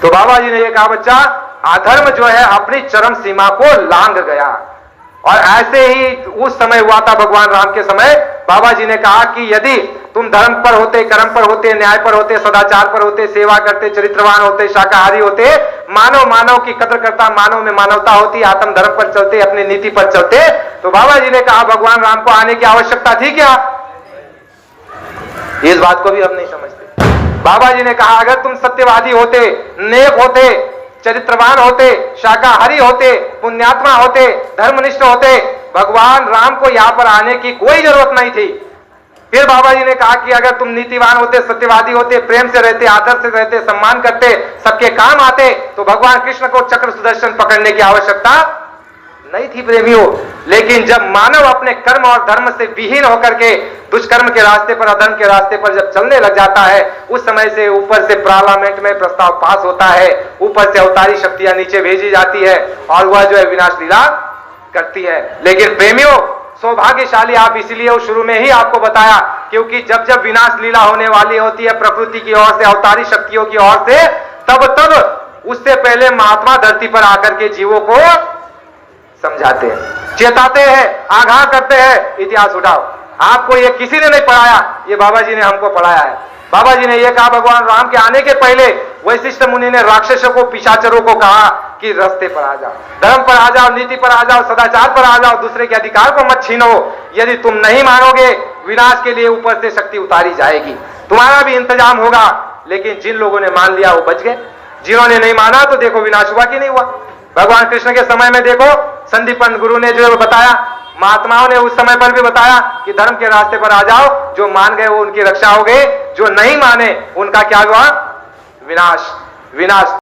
तो बाबा जी ने ये कहा, बच्चा अधर्म जो है अपनी चरम सीमा को लांघ गया। और ऐसे ही उस समय हुआ था भगवान राम के समय। बाबा जी ने कहा कि यदि तुम धर्म पर होते, कर्म पर होते, न्याय पर होते, सदाचार पर होते, सेवा करते, चरित्रवान होते, शाकाहारी होते, मानव की कदर करता, मानव में मानवता होती, आत्म धर्म पर चलते, अपनी नीति पर चलते, तो बाबा जी ने कहा भगवान राम को आने की आवश्यकता थी क्या? इस बात को भी हम नहीं समझते। बाबा जी ने कहा अगर तुम सत्यवादी होते, नेक होते, चरित्रवान होते, शाकाहारी होते, पुण्यात्मा होते, धर्मनिष्ठ होते, भगवान राम को यहां पर आने की कोई जरूरत नहीं थी। फिर बाबा जी ने कहा कि अगर तुम नीतिवान होते, सत्यवादी होते, प्रेम से रहते, आदर से रहते, सम्मान करते, सबके काम आते, तो भगवान कृष्ण को चक्र सुदर्शन पकड़ने की आवश्यकता नहीं थी प्रेमियों। लेकिन जब मानव अपने कर्म और धर्म से विहीन होकर के दुष्कर्म के रास्ते पर, अधर्म के रास्ते पर जब चलने लग जाता है, उस समय से ऊपर से पार्लियामेंट में प्रस्ताव पास होता है, ऊपर से अवतारी शक्तियां नीचे भेजी जाती है और वह जो है विनाश लीला करती है। लेकिन प्रेमियों सौभाग्यशाली आप इसलिए शुरू में ही आपको बताया, क्योंकि जब जब विनाश लीला होने वाली होती है प्रकृति की ओर से, अवतारी शक्तियों की ओर से, तब उससे पहले महात्मा धरती पर आकर के जीवों को समझाते हैं, चेताते हैं, आगाह करते हैं, इतिहास उठाओ। आपको ये किसी ने नहीं पढ़ाया, ये बाबा जी ने हमको पढ़ाया है। बाबा जी ने यह कहा भगवान राम के आने के पहले वशिष्ठ मुनि ने राक्षसों को, पिशाचरों को कहा कि रास्ते पर आ जाओ, धर्म पर आ जाओ, नीति पर आ जाओ, सदाचार पर आ जाओ, दूसरे के अधिकार को मत छीनो। यदि तुम नहीं मानोगे विनाश के लिए ऊपर से शक्ति उतारी जाएगी, तुम्हारा भी इंतजाम होगा। लेकिन जिन लोगों ने मान लिया वो बच गए, जिन्होंने नहीं माना तो देखो विनाश हुआ कि नहीं हुआ। भगवान कृष्ण के समय में देखो संदीपन गुरु ने जो बताया, महात्माओं ने उस समय पर भी बताया कि धर्म के रास्ते पर आ जाओ, जो मान गए वो उनकी रक्षा हो गई, जो नहीं माने उनका क्या हुआ? विनाश।